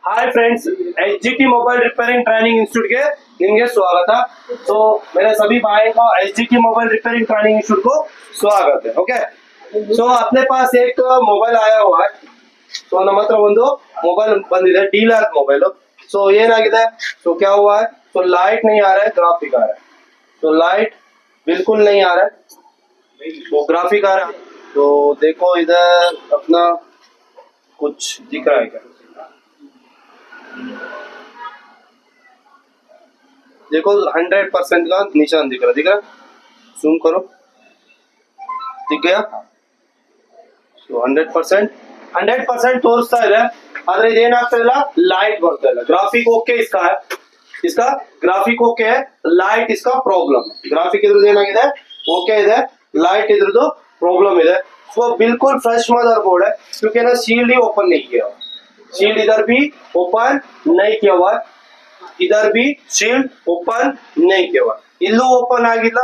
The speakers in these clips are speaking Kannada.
Hi friends, HGT mobile repairing training institute के निम्गे स्वागत है। तो मेरे सभी भाई को HGT mobile repairing training institute को स्वागत है। ओके, सो अपने पास एक मोबाइल आया हुआ है। सो ನಮ್ಮ ಹತ್ರ ಒಂದು मोबाइल ಬಂದಿದೆ, डीलर मोबाइल। सो ಏನಾಗಿದೆ, सो क्या हुआ है, सो लाइट नहीं आ रहा है, ग्राफिक आ रहा है। तो लाइट बिल्कुल नहीं आ रहा है, वो ग्राफिक आ रहा है। तो देखो इधर अपना कुछ दिख रहा है क्या? देखो 100% का निशान दिख रहा, जूम करो, दिख गया। ಸೊ 100% ತೋರಿಸ್ತಾ ಇದೆ, ಆದ್ರೆ ಇದೇನಾಗ್ತಾ ಇಲ್ಲ, ಲೈಟ್ ಬರ್ತಾ ಇಲ್ಲ। ಗ್ರಾಫಿಕ್ ಓಕೆ इसका ग्राफिक ओके है, लाइट इसका प्रॉब्लम। ग्राफिक इधर ಏನಾಗಿದೆ, ओके ಇದೆ, लाइट इधर प्रॉब्लम ಇದೆ। वो बिल्कुल फ्रेश मदरबोर्ड है, क्योंकि ना शील्ड ही ओपन नहीं किया, शील्ड इधर भी ओपन नहीं किया हुआ, इधर भी शील्ड ओपन नहीं किया हुआ, इಲ್ಲೂ ಓಪನ್ ಆಗಿಲ್ಲ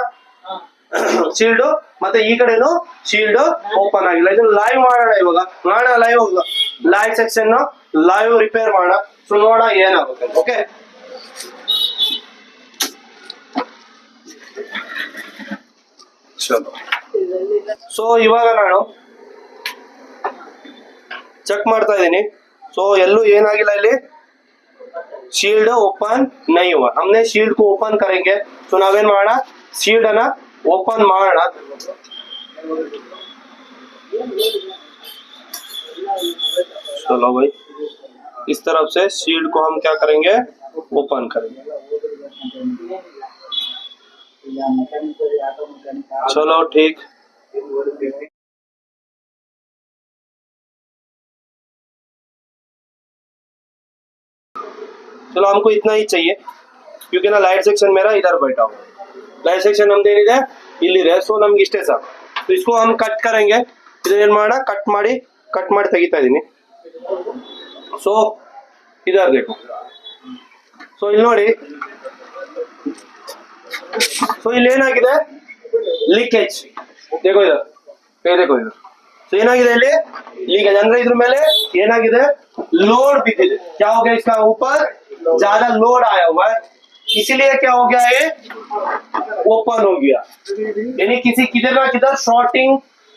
ಶೀಲ್ಡ್, ಮತ್ತೆ ಈ ಕಡೆನೂ ಶೀಲ್ಡ್ ಓಪನ್ ಆಗಿಲ್ಲ। ಇದು ಲೈವ್ ಮಾಡೋಣ, ಇವಾಗ ಮಾಡೋಣ ಲೈವ್ ಸೆಕ್ಷನ್ ಲೈವ್ ರಿಪೇರ್ ಮಾಡೋಣ। ಸೊ ನೋಡೋಣ ಏನಾಗುತ್ತೆ। ಓಕೆ, ಚಲೋ। ಸೊ ಇವಾಗ ನಾನು ಚೆಕ್ ಮಾಡ್ತಾ ಇದ್ದೀನಿ। ಸೊ ಎಲ್ಲೂ ಏನಾಗಿಲ್ಲ, ಇಲ್ಲಿ शील्ड ओपन नहीं हुआ। हमने शील्ड को ओपन करेंगे, तो नावेन ಮಾಡೋಣ, शील्ड ना ओपन ಮಾಡೋಣ। चलो भाई, इस तरफ से शील्ड को हम क्या करेंगे, ओपन करेंगे। चलो ठीक, चलो हमको इतना ही चाहिए, क्योंकि ना लाइट सेक्शन मेरा इधर बैठा हुआ, लाइट सेक्शन ನಮ್ದೇನಿದೆ ಇಲ್ಲಿದೆ। ಸೊ ನಮ್ಗೆ ಇಷ್ಟೇ ಸಾಕು। तो इसको हम कट करेंगे, ಇದನ್ನ ಮಾಡೋಣ, ಕಟ್ ಮಾಡಿ ತೆಗಿತಾ ಇದೀನಿ। ಸೊ इधर देखो, ಸೊ ಇಲ್ಲಿ ನೋಡಿ, ಸೊ ಇಲ್ಲಿ ಏನಾಗಿದೆ, ಲೀಕೇಜ್। देखो इधर, देखो इधर, ಸೊ ಏನಾಗಿದೆ, ಇಲ್ಲಿ ಲೀಕೇಜ್ ಅಂದ್ರೆ ಇದ್ರ ಮೇಲೆ ಏನಾಗಿದೆ, लोड बिछिए। क्या हो गया, इसका ऊपर ज्यादा लोड आया हुआ है, इसीलिए क्या हो गया, ये ओपन हो गया। यानी किसी किधर ना किधर शॉर्टिंग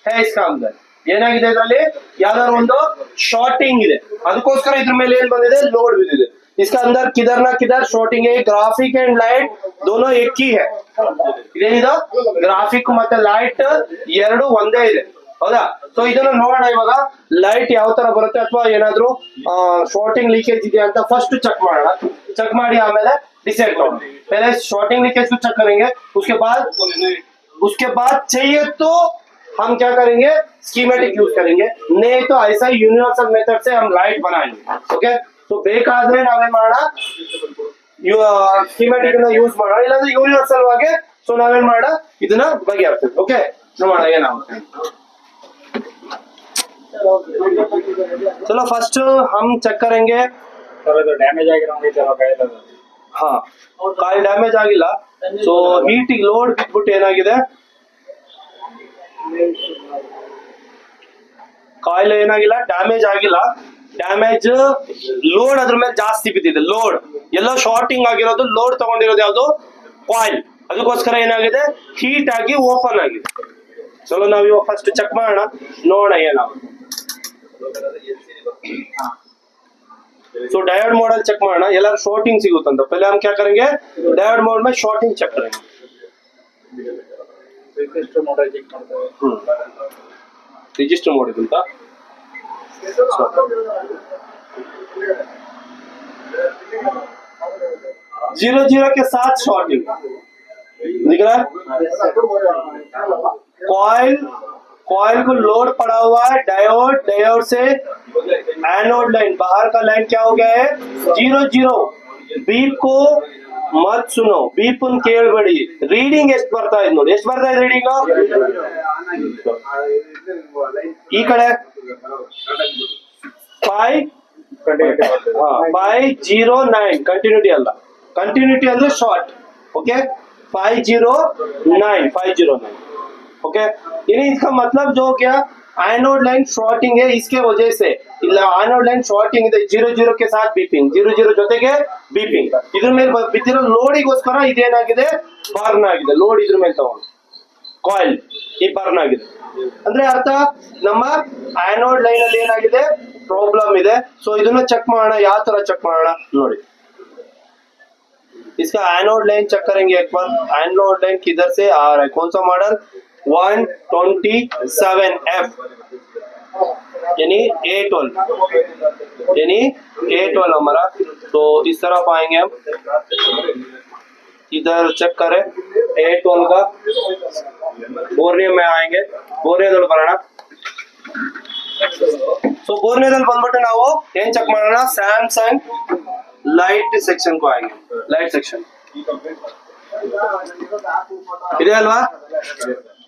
है इसका अंदर, ಏನಾಗಿದೆ ಇದರಲ್ಲಿ ಯಾವ್ದಾದ್ರು ಒಂದು ಶಾರ್ಟಿಂಗ್ ಇದೆ, ಅದಕ್ಕೋಸ್ಕರ ಇದ್ರ ಮೇಲೆ ಏನ್ ಬಂದಿದೆ, ಲೋಡ್ ಬಿದ್ದಿದೆ। इसका अंदर किधर ना किधर शॉर्टिंग है। ग्राफिक एंड लाइट दोनों एक ही है, ಇದೇನಿದೆ, ಗ್ರಾಫಿಕ್ ಮತ್ತೆ ಲೈಟ್ ಎರಡು ಒಂದೇ ಇದೆ, ಹೌದಾ? ಸೊ ಇದನ್ನ ನೋಡೋಣ ಇವಾಗ, ಲೈಟ್ ಯಾವ ತರ ಬರುತ್ತೆ ಅಥವಾ ಏನಾದ್ರೂ ಶಾರ್ಟಿಂಗ್ ಲೀಕೇಜ್ ಇದೆಯಾ ಅಂತ ಫಸ್ಟ್ ಚೆಕ್ ಮಾಡೋಣ। ಚೆಕ್ ಮಾಡಿ ಆಮೇಲೆ डिसाइड करो। पहले शॉर्टिंग लीकेज को चेक करेंगे, उसके बाद चाहिए तो हम क्या करेंगे, स्कीमेटिक यूज करेंगे, नहीं तो ऐसा यूनिवर्सल मेथड से हम लाइट बनाएंगे। ओके, तो ಬೇಕಾದ್ರೆ ನಾವೇನ್ ಮಾಡೋಣ, ಸ್ಕೀಮೆಟಿಕ್ ಅನ್ನ ಯೂಸ್ ಮಾಡೋಣ, ಇಲ್ಲಾಂದ್ರೆ ಯೂನಿವರ್ಸಲ್ ಆಗಿ ಸೊ ನಾವೇನ್ ಮಾಡೋಣ, ಇದನ್ನ ಬಗೆಹರಿಸ್ತೀವಿ। ಓಕೆ, ನೋಡೋಣ ಏನಾಗುತ್ತೆ। चलो फर्स्ट हम चेक करेंगे, ಡ್ಯಾಮೇಜ್ ಆಗಿರೋ ಹಾ ಕಾಯಿಲ್ ಡ್ಯಾಮೇಜ್ ಆಗಿಲ್ಲ। ಸೊ ಹೀಟ್ ಲೋಡ್ ಬಿಟ್ಬಿಟ್ಟು ಏನಾಗಿದೆ, ಕಾಯಿಲ್ ಏನಾಗಿಲ್ಲ, ಡ್ಯಾಮೇಜ್ ಆಗಿಲ್ಲ, ಡ್ಯಾಮೇಜ್ ಲೋಡ್ ಅದ್ರ ಮೇಲೆ ಜಾಸ್ತಿ ಬಿದ್ದಿದೆ। ಲೋಡ್ ಎಲ್ಲ ಶಾರ್ಟಿಂಗ್ ಆಗಿರೋದು, ಲೋಡ್ ತಗೊಂಡಿರೋದು ಯಾವುದು, ಕಾಯಿಲ್, ಅದಕ್ಕೋಸ್ಕರ ಏನಾಗಿದೆ, ಹೀಟ್ ಆಗಿ ಓಪನ್ ಆಗಿದೆ। ಚಲೋ ನಾವ್ ಇವಾಗ ಫಸ್ಟ್ ಚೆಕ್ ಮಾಡೋಣ, ನೋಡೋಣ ಏನಾಗುತ್ತೆ। तो डायोड मॉडल चेक मारना, ಎಲ್ಲ शॉर्टिंग ಸಿಗುತ್ತಂತ। पहले हम क्या करेंगे, डायोड मोड में शॉर्टिंग चेक करेंगे। ರಿಜಿಸ್ಟರ್ ಮೋಡ್ ಚೆಕ್ ಮಾಡ್ತಾರೆ, रजिस्टर मोड ಅಂತ 00 के साथ शॉर्टिंग दिख रहा है। कॉइल को लोड पड़ा हुआ है, डायोड से एनोड लाइन, बाहर का लाइन क्या हो गया है, 00। बीप को मत सुनो, बीप ಕೇಳಬೇಡಿ, ರೀಡಿಂಗ್ ಎಷ್ಟು ಬರ್ತಾ ಇದೆ ನೋಡಿ, ಎಷ್ಟು ಬರ್ತಾ ಇದೆ ರೀಡಿಂಗ್, ಈ ಕಡೆ 509 ಕಂಟಿನ್ಯೂಟಿ ಅಲ್ಲ, ಕಂಟಿನ್ಯೂಟಿ ಅಂದ್ರೆ ಶಾರ್ಟ್। ಓಕೆ, 509 ओके, यानी इसका मतलब जो क्या, एनोड लाइन शॉर्टिंग है इसके वजह से ಇಲ್ಲ ಆನೋಡ್ ಲೈನ್ ಶಾರ್ಟಿಂಗ್ ಇದೆ 00 के साथ बीपिंग 00 ಜೊತೆಗೆ बीपिंग ಇದ್ರ ಮೇಲೆ ಬಿದ್ದಿರೋ ಲೋಡಿಗೋಸ್ಕರ ಇದೇನಾಗಿದೆ ಬರ್ನ್ ಆಗಿದೆ ಲೋಡ್ ಇದ್ರ ಮೇಲೆ ತಗೊಂಡು ಕಾಯಿಲ್ ಈ ಬರ್ನ್ ಆಗಿದೆ ಅಂದ್ರೆ ಅರ್ಥ ನಮ್ಮ ಆನೋಡ್ ಲೈನ್ ಅಲ್ಲಿ ಏನಾಗಿದೆ ಪ್ರಾಬ್ಲಮ್ ಇದೆ ಸೊ ಇದನ್ನ ಚೆಕ್ ಮಾಡೋಣ ಯಾವ ತರ ಚೆಕ್ ಮಾಡೋಣ ನೋಡಿ इसका एनोड लाइन चेक करेंगे एक बार एनोड लाइन किधर से आ रहा है कौन सा मॉडल 127F यानी A12 हमारा तो इस तरफ आएंगे हम इधर चेक करें A12 का बोर्नियम में आएंगे बोर्नियम बरोಣ ಸೊ ಬೋರ್ನಿಯದಲ್ಲಿ ಬಂದ್ಬಿಟ್ಟು ನಾವು ಏನ್ ಚೆಕ್ ಮಾಡೋಣ ಸ್ಯಾಮ್ಸಂಗ್ ಲೈಟ್ ಸೆಕ್ಷನ್ को आएंगे ಲೈಟ್ ಸೆಕ್ಷನ್ ಇದೆ ಅಲ್ವಾ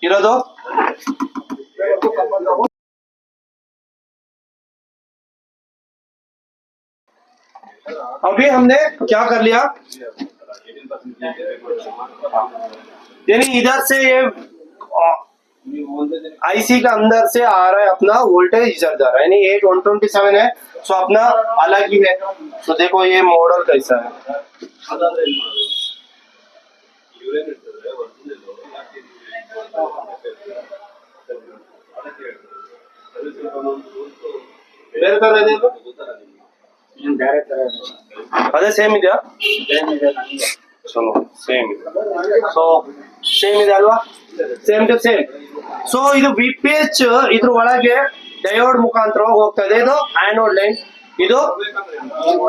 ಇರೋದು अभी हमने क्या कर लिया यानी इधर से ये आईसी का अंदर से आ रहा है अपना वोल्टेज इधर जा रहा है यानी 8127 है सो अपना अलग ही है तो देखो ये मॉडल कैसा है ಬೇರೆ ತರ ಇದೆ ಇದು? ಬೇರೆ ತರ ಅದೇ ಸೇಮ್ ಇದೆಯಾ ಏನಿದೆ ನನಗೆ ಚಲೋ ಸೇಮ್ ಇದೆ ಸೊ ಸೇಮ್ ಇದೆ ಅಲ್ವಾ ಸೇಮ್ ಟು ಸೇಮ್ ಸೊ ಇದು ವಿಪಿಎಚ್ ಇದ್ರ ಒಳಗೆ ಡಯೋಡ್ ಮುಖಾಂತರ ಹೋಗ್ತಾ ಇದೆ ಇದು ಆನೋಡ್ ಲೈನ್ ಇದು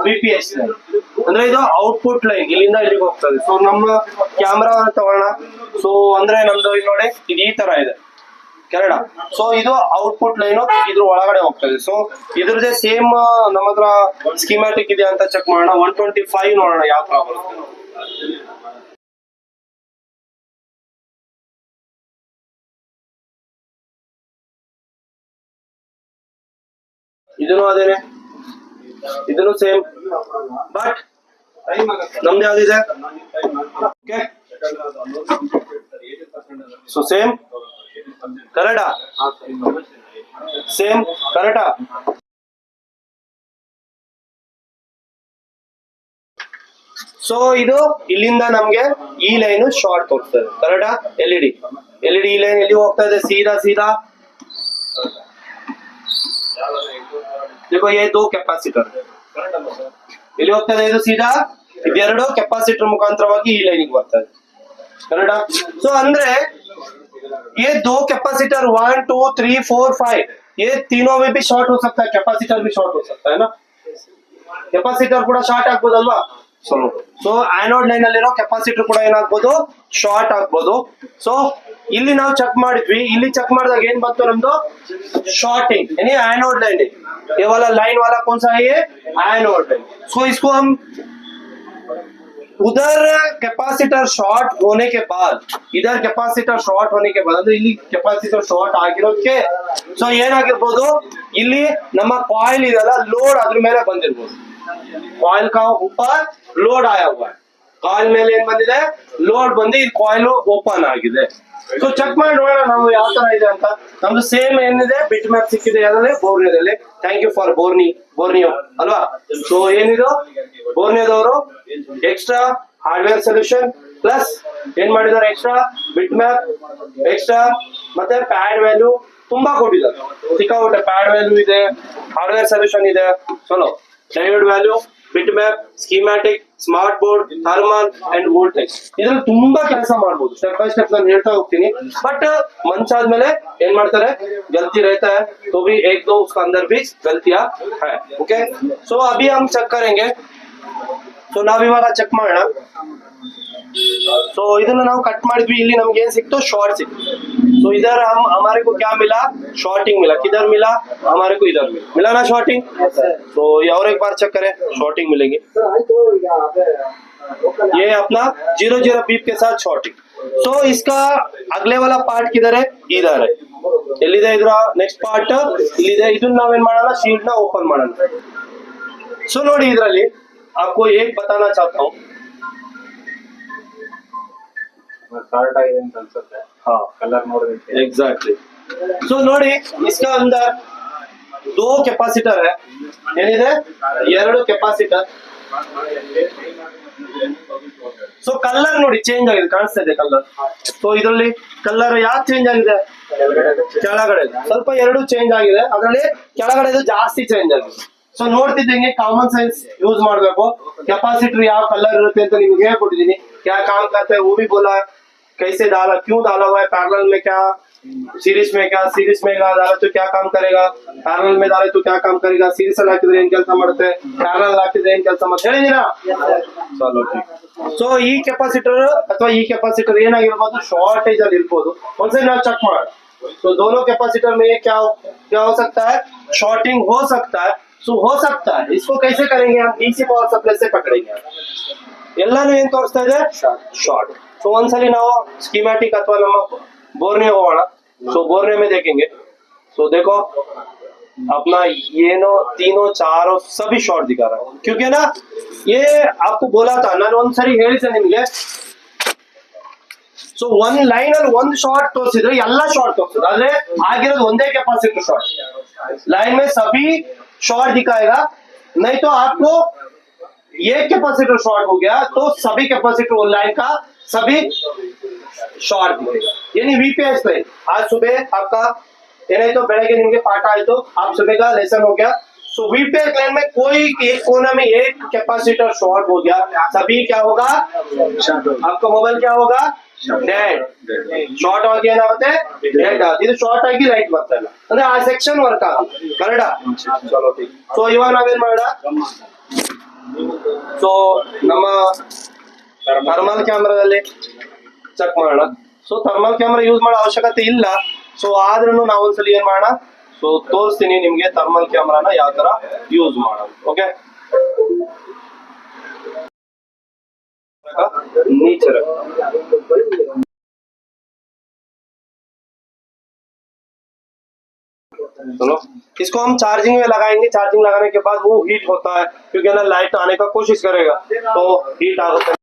ವಿಪಿಎಚ್ ಅಂದ್ರೆ ಇದು ಔಟ್ಪುಟ್ ಲೈನ್ ಇಲ್ಲಿಂದ ಇಲ್ಲಿಗೆ ಹೋಗ್ತದೆ ಸೊ ನಮ್ಮ ಕ್ಯಾಮ್ರಾ ತಗೊಳ್ಳೋಣ ಸೊ ಅಂದ್ರೆ ನಮ್ದು ಇಲ್ಲಿ ನೋಡಿ ಇದು ಈ ತರ ಇದೆ ಕೆರಡ ಸೊ ಇದು ಔಟ್ಪುಟ್ ಲೈನ್ ಇದ್ರ ಒಳಗಡೆ ಹೋಗ್ತದೆ ಸೊ ಇದ್ರದೇ ಸೇಮ್ ನಮ್ಮ ಹತ್ರ ಸ್ಕೀಮ್ಯಾಟಿಕ್ ಇದೆ ಅಂತ ಚೆಕ್ ಮಾಡೋಣ 125 ನೋಡೋಣ ಯಾವ ತರ ಬರುತ್ತೆ ಇದನ್ನು ಅದೇನೆ ಇದನ್ನು ಸೇಮ್ ಬಟ್ ನಮ್ದು ಯಾವ್ದಿದೆ ಓಕೆ ಸೊ ಸೇಮ್ ಕರೆಕ್ಟಾ ಸೇಮ್ ಕರೆಕ್ಟಾ ಸೊ ಇದು ಇಲ್ಲಿಂದ ನಮ್ಗೆ ಈ ಲೈನ್ ಶಾರ್ಟ್ ಹೋಗ್ತದೆ ಕರೆಕ್ಟಾ ಎಲ್ಇಡಿ ಈ ಲೈನ್ ಎಲ್ಲಿ ಹೋಗ್ತಾ ಇದೆ ಸೀದಾ ಸೀದಾ देखो ये दो कैपेसिटर ಇಲ್ಲಿ ಹೋಗ್ತಾ ಇದೆ ಇದು ಸೀದಾ ಇದೆರಡು ಕೆಪಾಸಿಟರ್ ಮುಖಾಂತರವಾಗಿ ಈ ಲೈನಿಗೆ ಬರ್ತದೆ ಕರೆಕ್ಟಾ ಸೊ ಅಂದ್ರೆ ये दो कैपेसिटर 1 2 3 4 5 ये तीनों में भी शॉर्ट हो सकता है कैपेसिटर भी शॉर्ट हो सकता है ना कैपेसिटर ಕೂಡ ಶಾರ್ಟ್ ಆಗ್ಬೋದಲ್ವಾ ಸೊ ಆನೋಡ್ ಲೈನ್ ಅಲ್ಲಿರೋ ಕೆಪಾಸಿಟರ್ ಕೂಡ ಏನಾಗ್ಬೋದು ಶಾರ್ಟ್ ಆಗ್ಬೋದು ಸೊ ಇಲ್ಲಿ ನಾವು ಚೆಕ್ ಮಾಡಿದ್ವಿ ಇಲ್ಲಿ ಚೆಕ್ ಮಾಡಿದಾಗ ಏನ್ ಬಂತು ನಮ್ದು शॉर्टिंग यानी एनोड लाइन ये वाला लाइन वाला कौन सा है ये एनोड लाइन सो इसको हम उधर कैपेसिटर शॉर्ट होने के बाद इधर कैपेसिटर शॉर्ट होने के बाद ಅಂದ್ರೆ ಇಲ್ಲಿ ಕೆಪಾಸಿಟರ್ ಶಾರ್ಟ್ ಆಗಿರೋದಕ್ಕೆ ಸೊ ಏನಾಗಿರಬಹುದು ಇಲ್ಲಿ ನಮ್ಮ ಕಾಯಿಲ್ ಇದೆಲ್ಲ ಲೋಡ್ ಅದ್ರ ಮೇಲೆ ಬಂದಿರಬಹುದು ಕಾಯಿಲ್ का ऊपर लोड आया हुआ है ಕಾಯಿಲ್ ಮೇಲೆ ಏನ್ ಬಂದಿದೆ ಲೋಡ್ ಬಂದು ಈ ಕಾಯಿಲ್ ಓಪನ್ ಆಗಿದೆ ಸೊ ಚೆಕ್ ಮಾಡಿ ನೋಡೋಣ ನಾವು ಯಾವ ತರ ಇದೆ ಅಂತ ನಮ್ದು ಸೇಮ್ ಏನಿದೆ ಬಿಟ್ ಮ್ಯಾಪ್ ಸಿಕ್ಕಿದೆ ಯಾವ್ದ್ರಲ್ಲಿ ಬೋರ್ನಿಯೋದಲ್ಲಿ ಥ್ಯಾಂಕ್ ಯು ಫಾರ್ ಬೋರ್ನಿಯೋ ಅಲ್ವಾ ಸೊ ಏನಿದು ಬೋರ್ನಿಯೋದವರು ಎಕ್ಸ್ಟ್ರಾ ಹಾರ್ಡ್ವೇರ್ ಸೊಲ್ಯೂಷನ್ ಪ್ಲಸ್ ಏನ್ ಮಾಡಿದಾರೆ ಎಕ್ಸ್ಟ್ರಾ ಬಿಟ್ ಮ್ಯಾಪ್ ಎಕ್ಸ್ಟ್ರಾ ಮತ್ತೆ ಪ್ಯಾಡ್ ವ್ಯಾಲ್ಯೂ ತುಂಬಾ ಕೊಟ್ಟಿದ್ದಾರೆ ಸಿಕ್ಕಾಪಟ್ಟೆ ಪ್ಯಾಡ್ ವ್ಯಾಲ್ಯೂ ಇದೆ ಹಾರ್ಡ್ವೇರ್ ಸೊಲ್ಯೂಷನ್ ಇದೆ ಚಲೋ diode value bit map schematic smart board thermal and voltage ಇದ್ರಲ್ಲಿ ತುಂಬಾ ಕೆಲಸ ಮಾಡಬಹುದು ಸ್ಟೆಪ್ ಬೈ ಸ್ಟೆಪ್ ನಾನು ಹೇಳ್ತಾ ಹೋಗ್ತೀನಿ बट मंच आदमेले ಏನ್ ಮಾಡ್ತಾರೆ गलती रहता है तो भी एक दो उसका अंदर भी गलतियां है ओके सो अभी हम चेक करेंगे सो ನಾವು ಇವಾಗ ಚೆಕ್ ಮಾಡೋಣ सो ಇದನ್ನ ನಾವು ಕಟ್ ಮಾಡಿದ್ವಿ ಇಲ್ಲಿ ನಮಗೆ ಏನು ಸಿಕ್ತು ಶಾರ್ಟ್ ಸಿಕ್ತು सो इधर हम हमारे को क्या मिला शॉर्टिंग मिला किधर मिला हमारे को इधर मिला ना शॉर्टिंग तो ये और एक बार चेक करें शॉर्टिंग मिलेंगे ये अपना 00 बीप के साथ शॉर्टिंग सो इसका अगले वाला पार्ट किधर है इधर है ಎಲ್ಲಿದೆ ಇದರ ನೆಕ್ಸ್ಟ್ ಪಾರ್ಟ್ ಇಲ್ಲಿದೆ ಇದನ್ನ ನಾವೇನ್ ಮಾಡೋಣ ಶೀಟ್ ನ ಓಪನ್ ಮಾಡೋಣ सो ನೋಡಿ ಇದರಲ್ಲಿ आपको एक बताना चाहता हूँ ಶಾರ್ಟ್ ಆಗಿದೆ ಅಂತ ಅನ್ಸುತ್ತೆ हाँ ಕಲರ್ ನೋಡಿದ್ರೆ एग्जैक्टली सो ನೋಡಿ इसका अंदर दो कैपेसिटर है ಏನಿದೆ ಎರಡು ಕೆಪಾಸಿಟರ್ ಸೊ ಕಲರ್ ನೋಡಿ ಚೇಂಜ್ ಆಗಿದೆ ಕಾಣಿಸ್ತಾ ಇದೆ ಕಲರ್ ಸೊ ಇದರಲ್ಲಿ ಕಲರ್ ಯಾಕೆ ಚೇಂಜ್ ಆಗಿದೆ ಕೆಳಗಡೆ ಸ್ವಲ್ಪ ಎರಡು ಚೇಂಜ್ ಆಗಿದೆ ಅದರಲ್ಲಿ ಕೆಳಗಡೆ ಜಾಸ್ತಿ ಚೇಂಜ್ ಆಗಿದೆ ಸೊ ನೋಡ್ತಿದ್ದಂಗೆ ಕಾಮನ್ ಸೆನ್ಸ್ ಯೂಸ್ ಮಾಡಬೇಕು ಕೆಪಾಸಿಟರ್ ಯಾವ ಕಲರ್ ಇರುತ್ತೆ ಅಂತ ನಿಮ್ಗೆ ಹೇಳ್ಕೊಟ್ಟಿದ್ದೀನಿ क्या काम करता है वो भी बोला कैसे डाला क्यों डाला हुआ है पैरेलल में क्या सीरीज में डाला तो क्या काम करेगा पैरेलल में डाले तो क्या काम करेगा सीरीज ಅಲ್ಲಿ ಹಾಕಿದ್ರೆ ಏನ್ ಕೆಲಸ ಮಾಡುತ್ತೆ ಪ್ಯಾರಲಲ್ ಹಾಕಿದ್ರೆ ಏನ್ ಕೆಲಸ ಮಾಡುತ್ತೆ ಹೇಳಿದೀರಾ ಚಲೋ ಸೊ ಈ ಕೆಪಾಸಿಟರ್ ಅಥವಾ ಈ ಕೆಪಾಸಿಟರ್ ಏನಾಗಿರಬಹುದು ಶಾರ್ಟೇಜ್ ಅಲ್ಲಿ ಇರಬಹುದು ಒಂದ್ಸರಿ ನಾವು ಚೆಕ್ ಮಾಡೋಣ तो दोनों कैपेसिटर में क्या क्या हो सकता है शॉर्टिंग हो सकता है सो हो सकता है इसको कैसे करेंगे हम डीसी पावर सप्लाई से पकड़ेंगे ಎಲ್ಲಾನು ಏನ್ ತೋರಿಸ್ತಾ ಇದೆ ಶಾರ್ಟ್ ಸೊ ಒಂದ್ಸಲಿ ನಾವು ಸ್ಕೀಮ್ಯಾಟಿಕ್ ಅಥವಾ ನಮ್ಮ ಬೋರ್ನೆ ಹೋಗೋಣ सो बोरने में देखेंगे सो देखो अपना ये नो तीनों चारों सभी शॉर्ट दिखा रहा है क्योंकि ना ये आपको बोला था ನಾನು ಒಂದ್ಸರಿ ಹೇಳಿದೆ ನಿಮಗೆ ಸೊ ಒಂದ್ ಲೈನ್ ಅಲ್ಲಿ ಒಂದ್ ಶಾರ್ಟ್ ತೋರಿಸಿದ್ರೆ ಎಲ್ಲಾ ಶಾರ್ಟ್ ತೋರಿಸಿದ್ರೆ ಆದ್ರೆ ಆಗಿರೋದು ಒಂದೇ ಕೆಪಾಸಿಟರ್ ಶಾರ್ಟ್ लाइन में सभी शॉर्ट दिखाएगा नहीं तो आपको एक कैपेसिटर शॉर्ट हो गया तो सभी कैपेसिटर लाइन का सभी शॉर्ट दिखेगा यानी वीपीएस लाइन आज सुबह आपका ಏನಾಯ್ತು ಬೆಳಗ್ಗೆ ನಿಮಗೆ ಪಾಠ ಆಯ್ತು आप सुबह का लेसन हो गया सो वीपीएस लाइन में कोई एक कोना में एक कैपेसिटर शॉर्ट हो गया सभी क्या होगा आपका मोबाइल क्या होगा डेड ಶಾರ್ಟ್ ಆಗಿ ಏನಾಗುತ್ತೆ ಡೆಡ್ ಇದು ಶಾರ್ಟ್ ಆಗಿ ಲೈಟ್ ಬರ್ತಾ ಇಲ್ಲ ಅಂದ್ರೆ ಆ ಸೆಕ್ಷನ್ ವರ್ಕ್ ಆಗುತ್ತೆ ಕರೆಕ್ಟಾ ಚಲೋ ಸೊ ಇವಾಗ ನಾವೇನ್ ಮಾಡೋಣ ಸೊ ನಮ್ಮ ಥರ್ಮಲ್ ಕ್ಯಾಮ್ರಾದಲ್ಲಿ ಚೆಕ್ ಮಾಡೋಣ ಸೊ ಥರ್ಮಲ್ ಕ್ಯಾಮ್ರಾ ಯೂಸ್ ಮಾಡೋ ಅವಶ್ಯಕತೆ ಇಲ್ಲ ಸೊ ಆದ್ರೂ ನಾವು ಒಂದ್ಸಲಿ ಏನ್ ಮಾಡೋಣ ಸೊ ತೋರಿಸ್ತೀನಿ ನಿಮ್ಗೆ ಥರ್ಮಲ್ ಕ್ಯಾಮ್ರಾನ ಯಾವ ತರ ಯೂಸ್ ಮಾಡೋದು ಓಕೆ नीचे रखो चलो इसको हम चार्जिंग में लगाएंगे चार्जिंग लगाने के बाद वो हीट होता है क्योंकि ना लाइट आने का कोशिश करेगा तो हीट आ जाता है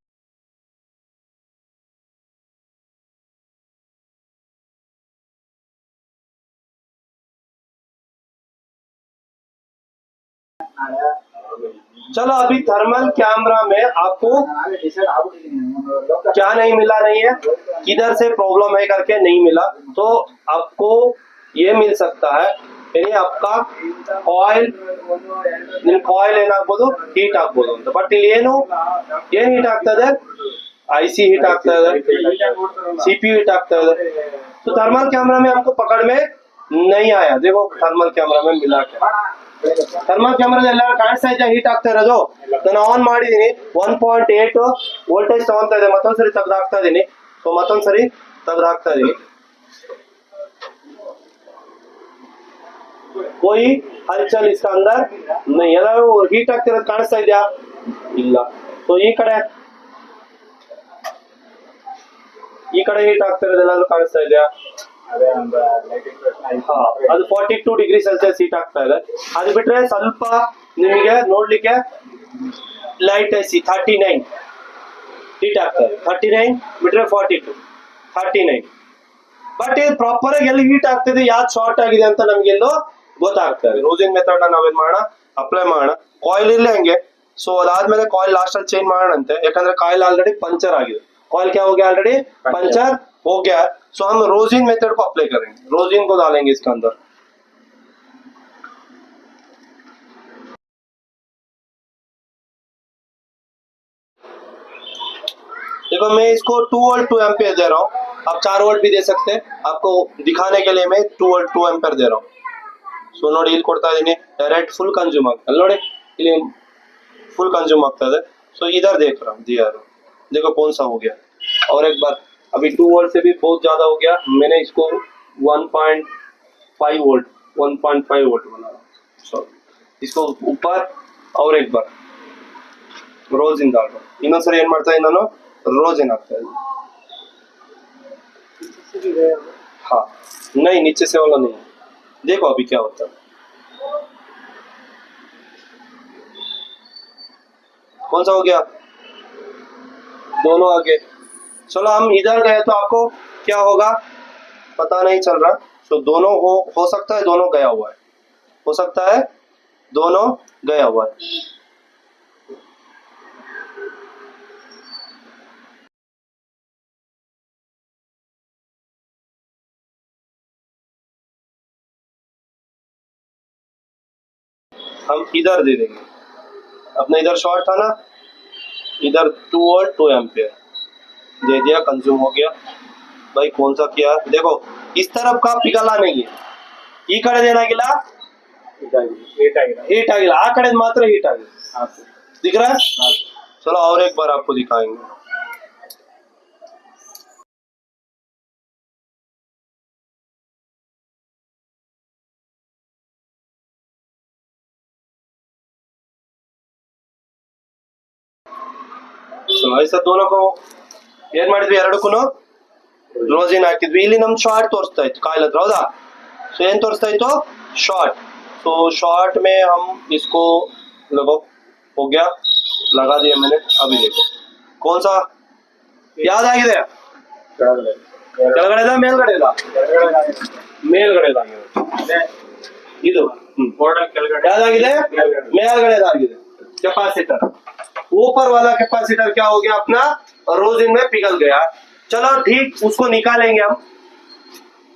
चलो अभी थर्मल कैमरा में आपको क्या नहीं मिला नहीं है किधर से प्रॉब्लम है करके नहीं मिला तो आपको ये मिल सकता है यानी आपका ಕಾಯಿಲ್ ಏನಾಗ್ಬೋದು ಹೀಟ್ ಆಗ್ಬೋದು ಅಂತ ಬಟ್ ಇಲ್ಲಿ ಏನ್ ಹೀಟ್ ಆಗ್ತದೆ आईसी हीट ಆಗ್ತಾ ಇದೆ सीपीयू हीट ಆಗ್ತಾ ಇದೆ तो थर्मल कैमरा में हमको पकड़ में नहीं आया देखो थर्मल कैमरा में मिला क्या ಥರ್ಮಲ್ ಕ್ಯಾಮರಾದಲ್ಲಿ ಎಲ್ಲ ಕಾಣಿಸ್ತಾ ಇದೆ ಹೀಟ್ ಆಗ್ತಾ ಇರೋದು ನಾನು ಆನ್ ಮಾಡಿದೀನಿ 1.8 ವೋಲ್ಟೇಜ್ ತಗೊಂತಾ ಇದೆ ಮತ್ತೊಂದ್ಸರಿ ತೆಗೆದು ಹಾಕ್ತಾ ಇದೀನಿ ಸೊ ಮತ್ತೊಂದ್ಸರಿ ತೆಗೆದು ಹಾಕ್ತಾ ಇದೀನಿ कोई हलचल इसका अंदर नहीं ಎಲ್ಲರೂ ಹೀಟ್ ಆಗ್ತಿರೋದು ಕಾಣಿಸ್ತಾ ಇದೆಯಾ ಇಲ್ಲ ಸೊ ಈ ಕಡೆ ಹೀಟ್ ಆಗ್ತಿರೋದು ಎಲ್ಲಾದ್ರೂ ಕಾಣಿಸ್ತಾ ಇದೆಯಾ ಅದು 42 ಡಿಗ್ರಿ ಸೆಲ್ಸಿಯಸ್ ಹೀಟ್ ಆಗ್ತಾ ಇದೆ ಅದು ಬಿಟ್ರೆ ಸ್ವಲ್ಪ ನಿಮಗೆ ನೋಡ್ಲಿಕ್ಕೆ ಲೈಟ್ ಐಸಿ 39 ಹೀಟ್ ಆಗ್ತಾ ಇದೆ 39 ಬಿಟ್ರೆ 42 39 ಬಟ್ ಇದು ಪ್ರಾಪರ್ ಆಗಿ ಎಲ್ಲಿ ಹೀಟ್ ಆಗ್ತಿದೆ ಯಾವ್ದು ಶಾರ್ಟ್ ಆಗಿದೆ ಅಂತ ನಮ್ಗೆ ಎಲ್ಲೋ ಗೊತ್ತಾಗ್ತಾ ಇದೆ ರೋಸಿಂಗ್ ಮೆಥಡ್ ನಾವೇನ್ ಮಾಡೋಣ ಅಪ್ಲೈ ಮಾಡೋಣ ಕಾಯಿಲ್ ಇರ್ಲಿ ಹಂಗೆ ಸೊ ಅದಾದ್ಮೇಲೆ ಕಾಯಿಲ್ ಲಾಸ್ಟ್ ಅಲ್ಲಿ ಚೇಂಜ್ ಮಾಡೋಣಂತೆ ಯಾಕಂದ್ರೆ ಕಾಯಿಲ್ ಆಲ್ರೆಡಿ पंचर ಆಗಿದೆ कॉइल क्या हो गया ऑलरेडी पंचर हो गया सो हम रोजिन मेथड को अप्लाई करेंगे रोजिन को डालेंगे इसके अंदर देखो मैं इसको 2 वोल्ट 2 एम्पियर दे रहा हूँ आप 4 वोल्ट भी दे सकते हैं आपको दिखाने के लिए मैं 2 वोल्ट 2 एम्पियर दे रहा हूँ सो ನೋಡಿ ಇಲ್ಲಿ ಕೊಡ್ತಾ ಇದೀನಿ डायरेक्ट फुल कंज्यूम ಆಗ್ತದೆ ಅಲ್ಲಿ ನೋಡಿ ಇಲ್ಲಿ फुल कंज्यूम ಆಗ್ತಾ ಇದೆ सो इधर देख रहा हूँ दिया देखो कौन सा हो गया और एक बार अभी 2 वोल्ट से भी बहुत ज्यादा हो गया मैंने इसको 1.5 वोल्ट 1.5 वोल्ट बना रहा हूँ इसको ऊपर और एक बार रोजिन डाल रहा हूँ ಇನ್ನೊಂದ್ಸರಿ ಏನ್ ಮಾಡ್ತಾ ಇದ್ದೀನಿ ನಾನು रोजिन ಹಾಕ್ತಾ ಇದ್ದೀನಿ हाँ नहीं नीचे से वाला नहीं देखो अभी क्या होता है कौन सा हो गया दोनों आगे चलो हम इधर गए तो आपको क्या होगा पता नहीं चल रहा तो दोनों हो सकता है दोनों गया हुआ है, हो सकता है दोनों गया हुआ है। हम इधर दे देंगे, अपना इधर शॉर्ट था ना, इधर 2 और 2 एम्पियर दे दिया, कंज्यूम हो गया। भाई कौन सा किया, देखो इस तरफ का पिघला नहीं है, ಈ ಕಡೆ ಏನಾಗಿಲ್ಲ हीट आएगा। हीट ಆಗಿಲ್ಲ, ಆ ಕಡೆ ಮಾತ್ರ हीट ಆಗಿದೆ। हाँ सर। दिख रहा है? चलो और एक बार आपको दिखाएंगे। So, ऐसा दोनों को ಏನ್ ಮಾಡಿದ್ವಿ, ಎರಡಕ್ಕೂ ರೋಸಿನ್ ಹಾಕಿದ್ವಿ। ಇಲ್ಲಿ ನಮ್ ಶಾರ್ಟ್ ತೋರಿಸ್ತಾ ಇತ್ತು ಕಾಯಿಲ್ ಹತ್ರ, ಹೌದಾ? ಸೊ ಏನ್ ತೋರಿಸ್ತಾ ಇತ್ತು, शॉर्ट। तो शॉर्ट में हम इसको लगो, हो गया, लगा दिया मैंने। अभी देखो कौन सा याद आಗಿದೆ, ಕೆಳಗಡೆದ ಮೇಲ್ಗಡೆದ, ಮೇಲ್ಗಡೆದ ಇದು ಯಾವ್ದಾಗಿದೆ, ಮೇಲ್ಗಡೆದಾಗಿದೆ कैपेसिटर। ऊपर वाला कैपेसिटर क्या हो गया, अपना रोजिन में पिघल गया। चलो ठीक, उसको निकालेंगे हम।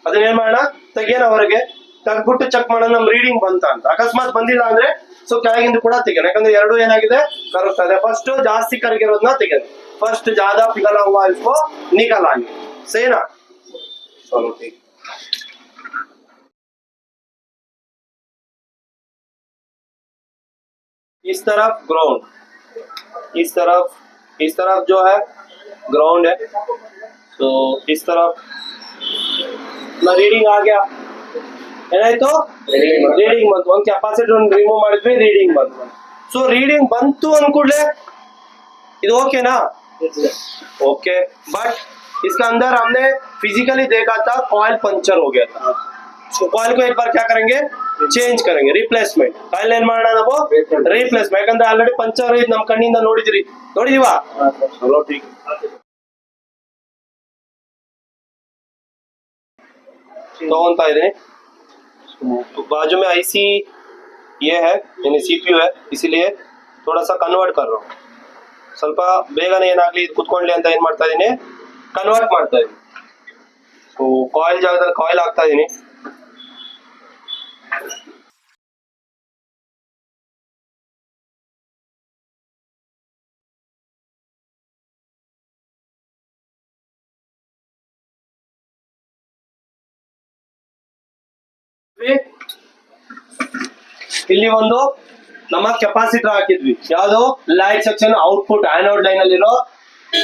ಅದನ್ನೇನ್ ಮಾಡೋಣ, ತೆಗಿಯೋಣ ಹೊರಗೆ, ತೆಗ್ದ್ಬಿಟ್ಟು ಚೆಕ್ ಮಾಡೋಣ ನಮ್ ರೀಡಿಂಗ್ ಬಂತ ಅಂತ। ಅಕಸ್ಮಾತ್ ಬಂದಿಲ್ಲ ಅಂದ್ರೆ ಸೊ ಕೆಳಗಿಂದ ಕೂಡ ತೆಗಿಯೋಣ, ಯಾಕಂದ್ರೆ ಎರಡು ಏನಾಗಿದೆ ಕರುಗ್ತಾ ಇದೆ। ಫಸ್ಟ್ ಜಾಸ್ತಿ ಕರಗಿರೋದನ್ನ ತೆಗಿಯೋಣ, ಫಸ್ಟ್ ज्यादा पिघला हुआ इसको निकालेंगे, सही ना? चलो ठीक। इस तरफ ग्राउंड, इस तरफ जो है ग्राउंड है। तो इस तरफ ना रीडिंग आ गया, ಏನಾಯ್ತು, ರೀಡಿಂಗ್ ಬಂತು। ಒಂದು ಕೆಪಾಸಿಟರ್ ರಿಮೂವ್ ಮಾಡಿದ್ವಿ, ರೀಡಿಂಗ್ ಬಂತು। ಸೊ ರೀಡಿಂಗ್ ಬಂತು ಅಂದ್ಕೂಡ್ಲೆ ಇದು ओकेना, ओके। बट इसका अंदर हमने फिजिकली देखा था कॉइल पंचर हो गया था। तो कॉइल को एक बार क्या करेंगे, चेंज करेंगे, रिप्लेसमेंट। कॉइल ಏನ್ ಮಾಡೋಣ ನಾವು, ರಿಪ್ಲೇಸ್ಮೆಂಟ್, ಯಾಕಂದ್ರೆ ಆಲ್ರೆಡಿ ಪಂಚರ್ ಇದು ನಮ್ಮ ಕಣ್ಣಿಂದ ನೋಡಿದೀವಾ। ಚಲೋ ठीक। ತಗೊಂತಾ ಇದೀನಿ, तो बाजू में आईसी ये है, यानी सीपीयू है, इसीलिए थोड़ा सा कन्वर्ट कर रहा हूँ। ಸ್ವಲ್ಪ ಬೇಗನೆ ಏನಾಗ್ಲಿ ಇದು ಕುತ್ಕೊಳ್ಳಿ ಅಂತ ಏನ್ ಮಾಡ್ತಾ ಇದೀನಿ, ಕನ್ವರ್ಟ್ ಮಾಡ್ತಾ ಇದೀನಿ। ಸೊ ಕಾಯಿಲ್ ಜಾಗದಲ್ಲಿ ಕಾಯಿಲ್ ಹಾಕ್ತಾ ಇದೀನಿ। ಇಲ್ಲಿ ಒಂದು ನಮ್ಮ ಕೆಪಾಸಿಟರ್ ಹಾಕಿದ್ವಿ, ಯಾವುದು light section output anode line ಅಲ್ಲಿರೋ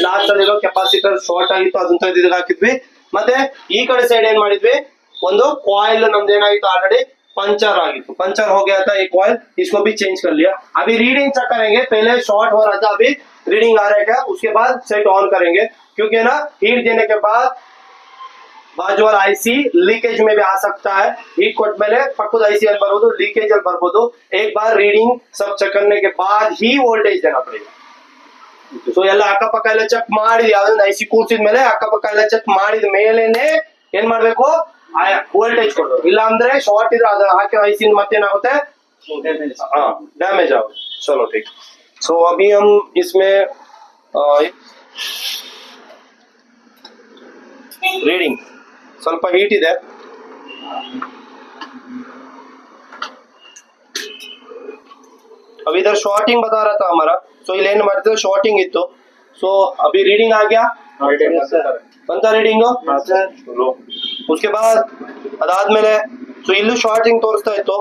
ಲಾಸ್ಟ್ ಅಲ್ಲಿರೋ ಕೆಪಾಸಿಟರ್ ಶಾರ್ಟ್ ಆಗಿತ್ತು, ಅದನ್ನ ತೆಗೆದು ಇದಕ್ಕೆ ಹಾಕಿದ್ವಿ। ಮತ್ತೆ ಈ ಕಡೆ ಸೈಡ್ ಏನ್ ಮಾಡಿದ್ವಿ, ಒಂದು ಕಾಯಿಲ್ नಮ್ದು ಏನಾಗಿತ್ತು, ಆಲ್ರೆडी पंचर ಆಗಿತ್ತು, पंचर हो गया था एक कॉइल, इसको भी चेंज कर लिया। अभी रीडिंग चेक करेंगे, पहले शॉर्ट हो रहा था, अभी रीडिंग आ रहा है क्या, उसके बाद सेट ऑन करेंगे, क्योंकि ना हीट देने के बाद ಬಾಜು ವಾಲ ಐಸಿ ಲೀಕೇಜ್ में भी आ सकता है। हीट ಕೊಟ್ಟ ಮೇಲೆ ಪಕ್ಕದ ಐಸಿ ಅಲ್ಲಿ ಬರಬಹುದು, ಲೀಕೇಜ್ ಅಲ್ಲಿ ಬರಬಹುದು। एक बार रीडिंग सब चेक करने के बाद ही वोल्टेज देना पड़ेगा। ಸೊ ಎಲ್ಲ ಅಕ್ಕಪಕ್ಕ ಎಲ್ಲ ಚೆಕ್ ಮಾಡಿ, ಯಾವ್ದೊಂದು ಐಸಿ ಕೂರ್ಸಿದ ಮೇಲೆ ಅಕ್ಕಪಕ್ಕ ಎಲ್ಲ ಚೆಕ್ ಮಾಡಿದ ಮೇಲೆನೆ ಏನ್ ಮಾಡ್ಬೇಕು, ವೋಲ್ಟೇಜ್ ಕೊಡೋದು। ಇಲ್ಲ ಅಂದ್ರೆ ಶಾರ್ಟ್ ಇದ್ರೆ ಅದು ಹಾಕಿರೋ ಐಸಿ ಮತ್ತೇನಾಗುತ್ತೆ, डैमेज ಆಗುತ್ತೆ। चलो ठीक। सो अभी हम इसमें रीडिंग ಸ್ವಲ್ಪ ಹೀಟ್ ಇದೆ, अब इधर शॉर्टिंग बता रहा था हमारा। सो ಇಲ್ಲಿ ಏನು ಮಾಡ್ತಿದ್ವಿ, शॉर्टिंग ಇತ್ತು। सो अभी रीडिंग आ गया, ಬಂತಾ ರೀಡಿಂಗ್। उसके बाद ಅದಾದ್ಮೇಲೆ ಸೊ ಇಲ್ಲೂ ಶಾರ್ಟಿಂಗ್ ತೋರಿಸ್ತಾ ಇತ್ತು,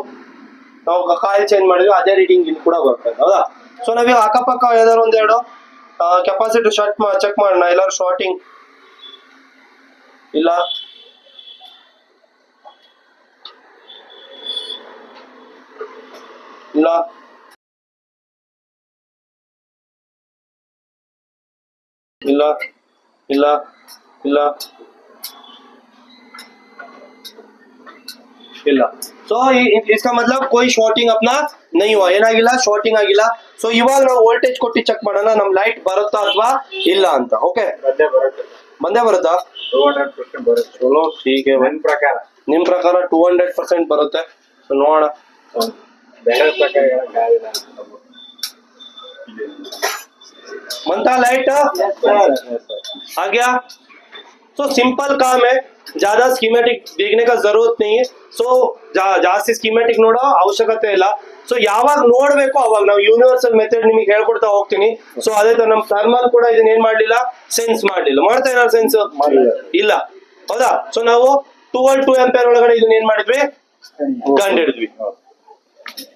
ನಾವು ಕಾಯಿಲ್ ಚೇಂಜ್ ಮಾಡಿದ್ವಿ, ಅದೇ ರೀಡಿಂಗ್ ಇಲ್ಲಿ ಕೂಡ ಬರ್ತಾ ಇದೆ, ಹೌದಾ? ಸೊ ನಾವೀಗ ಅಕ್ಕಪಕ್ಕ ಯಾವ್ದಾದ್ರು ಒಂದೆರಡು ಕೆಪಾಸಿಟರ್ ಚೆಕ್ ಮಾಡೋಣ, ಎಲ್ಲಾರು ಶಾರ್ಟಿಂಗ್ ಇಲ್ಲ, ಇಲ್ಲ, ಇಲ್ಲ, ಇಲ್ಲ, ಇಲ್ಲ, ಇಲ್ಲ। ಸೊ इसका मतलब कोई शॉर्टिंग अपना नहीं हुआ, ಏನಾಗಿಲ್ಲ, ಶಾರ್ಟಿಂಗ್ ಆಗಿಲ್ಲ। ಸೊ ಇವಾಗ ನಾವು ವೋಲ್ಟೇಜ್ ಕೊಟ್ಟು ಚೆಕ್ ಮಾಡೋಣ ನಮ್ ಲೈಟ್ ಬರುತ್ತಾ ಅಥವಾ ಇಲ್ಲ ಅಂತ। ಓಕೆ, ಬಂದೇ ಬರುತ್ತಾ, 200% ಬರುತ್ತೆ। ಚಲೋ ठीक है। ನನ್ನ ಪ್ರಕಾರ ನಿಮ್ ಪ್ರಕಾರ 200% ಬರುತ್ತೆ. So, ನೋಡೋಣ. ಬೇರೆ ಪ್ರಕಾರ ಹೇಳಕ್ಕಾಗಿಲ್ಲ. बनता लाइट आ गया. तो सिंपल काम है, ज्यादा स्कीमेटिक देखने का जरूरत नहीं है. ಸೊ ಜಾಸ್ತಿ ಸ್ಕೀಮೆಟಿಕ್ ನೋಡೋ ಅವಶ್ಯಕತೆ ಇಲ್ಲ. ಸೊ ಯಾವಾಗ ನೋಡ್ಬೇಕು ಅವಾಗ ನಾವು ಯೂನಿವರ್ಸಲ್ ಮೆಥಡ್ ನಿಮಗೆ ಹೇಳ್ಕೊಡ್ತಾ ಹೋಗ್ತೀನಿ. ಸೊ ಅದೇ ತರ ನಮ್ ಥರ್ಮಲ್ ಕೂಡ ಇದನ್ನ ಏನ್ ಮಾಡ್ಲಿಲ್ಲ, ಸೆನ್ಸ್ ಮಾಡ್ಲಿಲ್ಲ. ಮಾಡ್ತಾ ಏನಾದ್ರು ಸೆನ್ಸ್ ಇಲ್ಲ, ಹೌದಾ? ಸೊ ನಾವು 2 ಆಂಪಿಯರ್ ಒಳಗಡೆ ಇದನ್ನ ಏನ್ ಮಾಡಿದ್ವಿ, ಕಂಡು ಹಿಡಿದ್ವಿ.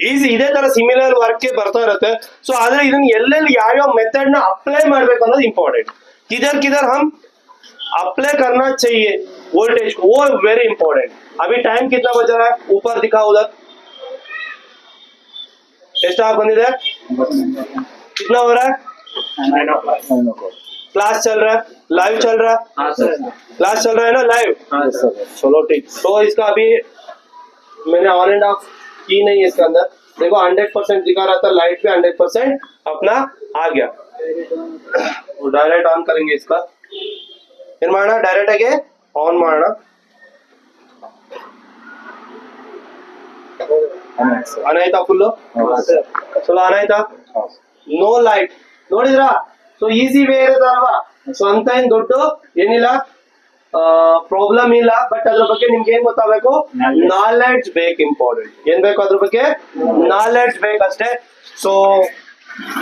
ಈಸಿ ಇದೇ ತರ ಸಿಮಿಲರ್ ವರ್ಕ್ ಬರ್ತಾ ಇರುತ್ತೆ. ಸೊ ಆದ್ರೆ ಇದನ್ನ ಎಲ್ಲೆಲ್ಲಿ ಯಾವ ಮೆಥಡ್ ನ ಅಪ್ಲೈ ಮಾಡ್ಬೇಕು ಅನ್ನೋದು ಇಂಪಾರ್ಟೆಂಟ್. किधर हम अप्लाई करना चाहिए वोल्टेज, वो वेरी इंपॉर्टेंट. अभी टाइम कितना बचा है, ऊपर दिखा उधर एक्स्ट्रा बंदिದೆ, कितना हो रहा है? क्लास चल रहा है, लाइव चल रहा है. हाँ सर. क्लास चल रहा है ना, लाइव. हाँ सर. चलो ठीक. तो इसका अभी मैंने ऑन एंड ऑफ की नहीं है. इसके अंदर देखो 100% दिखा रहा था, लाइट पे 100% अपना आ गया. डायरेक्ट ऑन करेंगे इसका. ಏನ್ ಮಾಡೋಣ, ಡೈರೆಕ್ಟ್ ಆಗಿ ಆನ್ ಮಾಡೋಣ. ಆನ್ ಆಯ್ತಾ ಫುಲ್? ಚಲೋ ಆನ್ ಆಯ್ತಾ? ನೋ ಲೈಟ್ ನೋಡಿದ್ರಾ? ಸೊ ಈಸಿ ವೇ ಇರೋದಲ್ವಾ? ಸೊ ಅಂತ ಏನ್ ದೊಡ್ಡ ಏನಿಲ್ಲ, ಪ್ರಾಬ್ಲಮ್ ಇಲ್ಲ. ಬಟ್ ಅದ್ರ ಬಗ್ಗೆ ನಿಮ್ಗೆ ಏನ್ ಗೊತ್ತಾಗಬೇಕು, ನಾಲೆಡ್ಜ್ ಬೇಕು. ಇಂಪಾರ್ಟೆಂಟ್ ಏನ್ ಬೇಕು, ಅದ್ರ ಬಗ್ಗೆ ನಾಲೆಡ್ಜ್ ಬೇಕಷ್ಟೇ. ಸೊ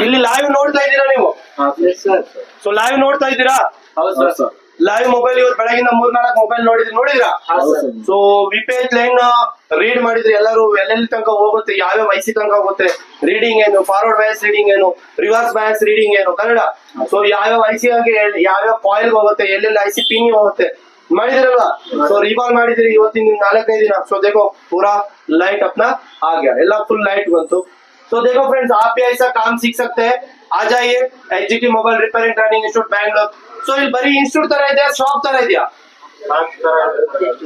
ಇಲ್ಲಿ ಲೈವ್ ನೋಡ್ತಾ ಇದ್ದೀರಾ ನೀವು? ಸೊ ಲೈವ್ ನೋಡ್ತಾ ಇದ್ದೀರಾ? ಹೌದು ಸರ್. ಲೈವ್ ಮೊಬೈಲ್ ಇವತ್ತು ಬೆಳಗಿನ 3-4 ಮೊಬೈಲ್ ನೋಡಿದ್ರಾ? ಸೊ ವಿಪೇಜ್ ಲೈನ್ ರೀಡ್ ಮಾಡಿದ್ರೆ ಎಲ್ಲರೂ ಎಲ್ಲೆಲ್ಲಿ ತನಕ ಹೋಗುತ್ತೆ, ಯಾವ್ಯಾವ ಐಸಿ ತನಕ ಹೋಗುತ್ತೆ, ರೀಡಿಂಗ್ ಏನು, ಫಾರ್ವರ್ಡ್ ಬಯಾಸ್ ರೀಡಿಂಗ್ ಏನು, ರಿವರ್ಸ್ ಬಯಾಸ್ ರೀಡಿಂಗ್ ಏನು, ಕನ್ನಡ. ಸೊ ಯಾವ್ಯಾವ ಐಸಿ ಆಗಿ ಯಾವ್ಯಾವ ಕಾಯಿಲ್ ಹೋಗುತ್ತೆ, ಎಲ್ಲೆಲ್ಲಿ ಐಸಿ ಪಿನ್ ಹೋಗುತ್ತೆ ಮಾಡಿದಿರಲ್ವಾ? ಸೊ ರಿವಾಲ್ವ್ ಮಾಡಿದಿರಿ ಇವತ್ತಿನ 4ನೇ ದಿನ. ಸೊ देखो पूरा लाइट अपना आ गया, ಎಲ್ಲ फुल लाइट ಬಂತು. तो देखो फ्रेंड्स, आप भी ऐसा काम सीख सकते हैं. आ जाइए HGT mobile repairing training institute Bangalore. So ಇಲ್ಲಿ ಬರೀ ಇನ್ಸ್ಟಿಟ್ಯೂಟ್ ತರ ಇದೆಯಾ, ಶಾಪ್ ತರ ಇದೆಯಾ?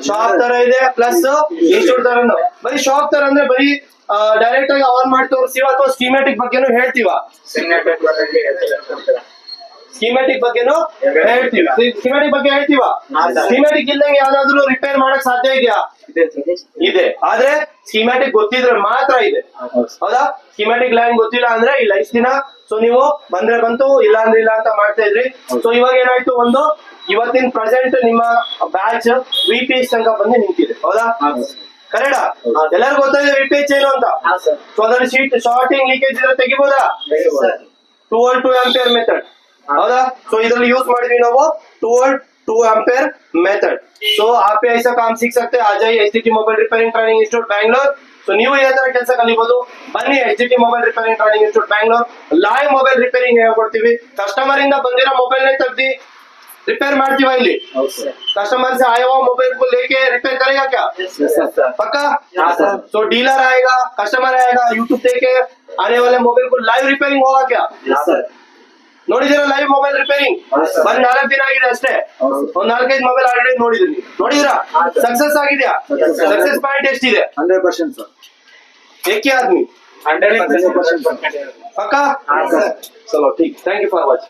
ಶಾಪ್ ತರ ಇದೆ ಪ್ಲಸ್ ಇನ್ಸ್ಟಿಟ್ಯೂಟ್ ತರ. ಬರೀ ಶಾಪ್ ತರ ಅಂದ್ರೆ ಬರೀ ಡೈರೆಕ್ಟ್ ಆಗಿ ಆನ್ ಮಾಡಿ ತೋರಿಸ್ತೀವ ಅಥವಾ ಸ್ಕೀಮೆಟಿಕ್ ಬಗ್ಗೆನೂ ಹೇಳ್ತೀವ? ಸ್ಕೀಮೆಟಿಕ್ ಬಗ್ಗೆನೂ ಹೇಳ್ತೀವಿ. ಸ್ಕೀಮೆಟಿಕ್ ಬಗ್ಗೆ ಹೇಳ್ತೀವ? ಸ್ಕೀಮೆಟಿಕ್ ಇಲ್ಲಂಗೆ ಯಾವ್ದಾದ್ರು ರಿಪೇರ್ ಮಾಡಕ್ ಸಾಧ್ಯ ಇದೆಯಾ? ಇದೆ. ಆದ್ರೆ ಸ್ಕೀಮ್ಯಾಟಿಕ್ ಗೊತ್ತಿದ್ರೆ ಮಾತ್ರ ಇದೆ, ಹೌದಾ? ಸ್ಕೀಮ್ಯಾಟಿಕ್ ಲೈನ್ ಗೊತ್ತಿಲ್ಲ ಅಂದ್ರೆ ಇಲ್ಲ ಇಷ್ಟ ದಿನ ಸೊ ನೀವು ಬಂದ್ರೆ ಬಂತು, ಇಲ್ಲ ಅಂದ್ರೆ ಇಲ್ಲ ಅಂತ ಮಾಡ್ತಾ ಇದ್ರಿ. ಸೊ ಇವಾಗ ಏನಾಯ್ತು, ಒಂದು ಇವತ್ತಿನ ಪ್ರೆಸೆಂಟ್ ನಿಮ್ಮ ಬ್ಯಾಚ್ ವಿಪಿಎಚ್ ತನಕ ಬಂದು ನಿಂತಿದೆ, ಹೌದಾ? ಕರೆಕ್ಟಾ? ಎಲ್ಲರಿಗೂ ಗೊತ್ತಾಗಿದೆ ವಿಪಿಎಚ್ ಏನು ಅಂತ. ಸೊ ಅದ್ರ ಶೀಟ್ ಶಾರ್ಟಿಂಗ್ ಲೀಕೇಜ್ ಇದ್ರೆ ತೆಗಿಬೋದಾ? 2 ಆಂಪಿಯರ್ ಮೆಥಡ್, ಹೌದಾ? ಸೊ ಇದ್ರಲ್ಲಿ ಯೂಸ್ ಮಾಡಿದ್ವಿ ನಾವು 2 एम्पेयर मेथड. सो आप भी ऐसा काम सीख सकते हैं. आ जाइए HGT mobile repairing training institute Bangalore. So ನೀವು ಇದೇ ತರ ಕೆಲಸ ಕಲಿಬಹುದು. ಬನ್ನಿ HGT mobile repairing training institute Bangalore. Live mobile repairing ಹೇಳ್ಕೊಡ್ತೀವಿ. ಕಸ್ಟಮರ್ ಇಂದ ಬಂದಿರೋ ಮೊಬೈಲ್ ನೇ ತೆಗ್ದಿ रिपेयर ಮಾಡ್ತೀವ ಇಲ್ಲಿ. कस्टमर से आया हुआ मोबाइल को लेके रिपेयर करेगा क्या? पक्का? तो डीलर आएगा, कस्टमर आएगा, यूट्यूब देखे आने वाले मोबाइल को लाइव रिपेयरिंग होगा क्या? ನೋಡಿದಿರಾ ಲೈವ್ ಮೊಬೈಲ್ ರಿಪೇರಿಂಗ್? ಬರೀ 4 ದಿನ ಆಗಿದೆ ಅಷ್ಟೇ. ಒಂದ್ 4-5 ಮೊಬೈಲ್ ಆಲ್ರೆಡಿ ನೋಡಿದಿರಾ? ಸಕ್ಸಸ್ ಆಗಿದೆಯಾ? ಸಕ್ಸಸ್ ಪಾಯಿಂಟ್ ಎಷ್ಟಿದೆ? 100% ಸರ್. एक ही आदमी 100% पक्का? चलो ठीक, थैंक यू फॉर वॉचिंग.